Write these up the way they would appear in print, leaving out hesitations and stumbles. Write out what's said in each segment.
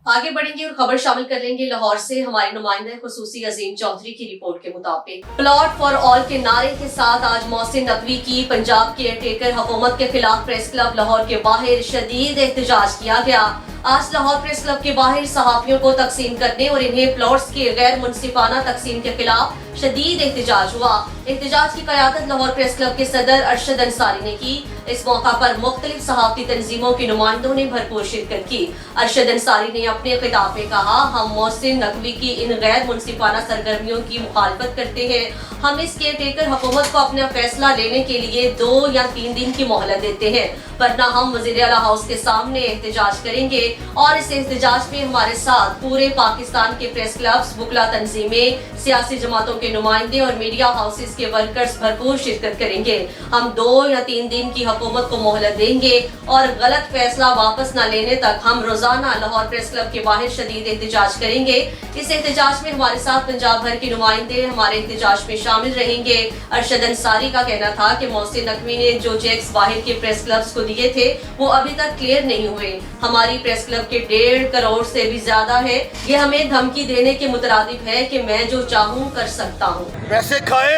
आगे बढ़ेंगे और खबर शामिल कर लेंगे लाहौर से। हमारे नुमाइंदा खुसूसी अजीम चौधरी की रिपोर्ट के मुताबिक प्लॉट फॉर ऑल के नारे के साथ आज मोहसिन नकवी की पंजाब केयर टेकर हुकूमत के खिलाफ प्रेस क्लब लाहौर के बाहर शदीद एहतजाज किया गया। आज लाहौर प्रेस क्लब के बाहर सहाफियों को तकसीम करने और इन्हें प्लॉट्स के गैर मुनसिफाना तकसीम के खिलाफ शदीद एहतजाज हुआ। एहतजाज की क़यादत लाहौर प्रेस क्लब के सदर अरशद अंसारी ने की। इस मौका पर मुख्तलिफ सहाफ़ती तंजीमों के नुमाइंदों ने भरपूर शिरकत की। अरशद अंसारी ने अपने खिताब में कहा, हम मोहसिन नकवी की इन गैर मुनसिफाना सरगर्मियों की मुखालफत करते हैं। हम इस केयर टेकर हुकूमत को अपना फैसला लेने के लिए 2 या 3 दिन की मोहलत देते हैं, वरना हम वज़ीर आला हाउस के सामने एहतजाज करेंगे। और इस एहतजाज में हमारे साथ पूरे पाकिस्तान के प्रेस क्लब्स, वकला तंजीमें, सियासी जमातों के नुमाइंदे और मीडिया हाउसेस के वर्कर्स भरपूर शिरकत करेंगे। हम 2 या 3 दिन की हुकूमत को मोहलत देंगे और गलत फैसला वापस न लेने तक हम रोजाना लाहौर प्रेस क्लब के बाहर शदीद एहतजाज करेंगे। इस एहतजाज में हमारे साथ पंजाब भर के नुमाइंदे हमारे एहतजाज में शामिल रहेंगे। अरशद अंसारी का कहना था कि मोहसिन नकवी ने जो चेक्स बाहर के प्रेस क्लब्स को दिए थे वो अभी तक क्लियर नहीं हुए। हमारी प्रेस क्लब के 1.5 करोड़ से भी ज्यादा है। ये हमें धमकी देने के मुतरादिफ है कि मैं जो चाहूँ कर सकता हूँ। पैसे खाए,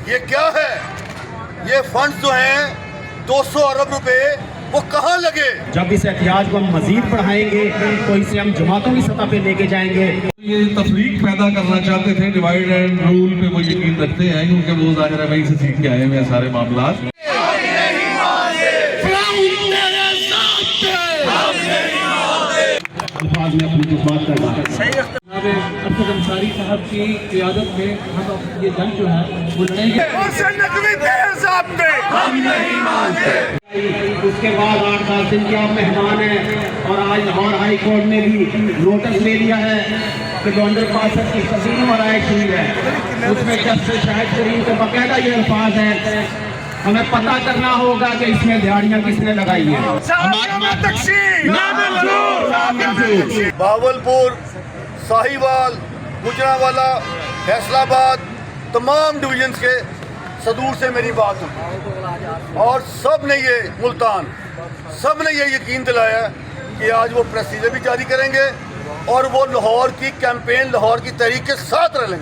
ये क्या है? ये फंड जो हैं 200 अरब रुपए वो कहाँ लगे? जब इस एहतियाज को हम मजीद बढ़ाएंगे तो इसे हम जमातों की सतह पे लेके जाएंगे। ये तफरीक पैदा करना चाहते थे, डिवाइड एंड रूल पे वो यकीन रखते हैं क्योंकि वो ज़ाहिर है वहीं से सीख के आए हैं सारे मामलात। अल्फाज में अपनी बात करना अरशद अंसारी साहब की क़यादत में हम ये जंग जो है वो लड़ेंगे। उसके बाद 8-10 दिन के आप मेहमान हैं और आज लाहौर हाई कोर्ट ने भी नोटिस ले लिया है कि गवर्नर पासद की तस्दीक और आयत हुई है। उसमें जस्टिस शाहिद करीम के बाकायदा ये अल्फाज हैं, हमें पता करना होगा कि इसमें दिहाड़ियाँ किसने लगाई हैं। बावलपुर, साहिवाल, गुजरांवाला, फैसलाबाद, तमाम डिवीजन्स के सदूर से मेरी बात हुई और सब ने ये मुल्तान सब ने ये यकीन दिलाया कि आज वो प्रेसिडेंट भी जारी करेंगे और वो लाहौर की कैंपेन, लाहौर की तहरीक के साथ रहेंगे।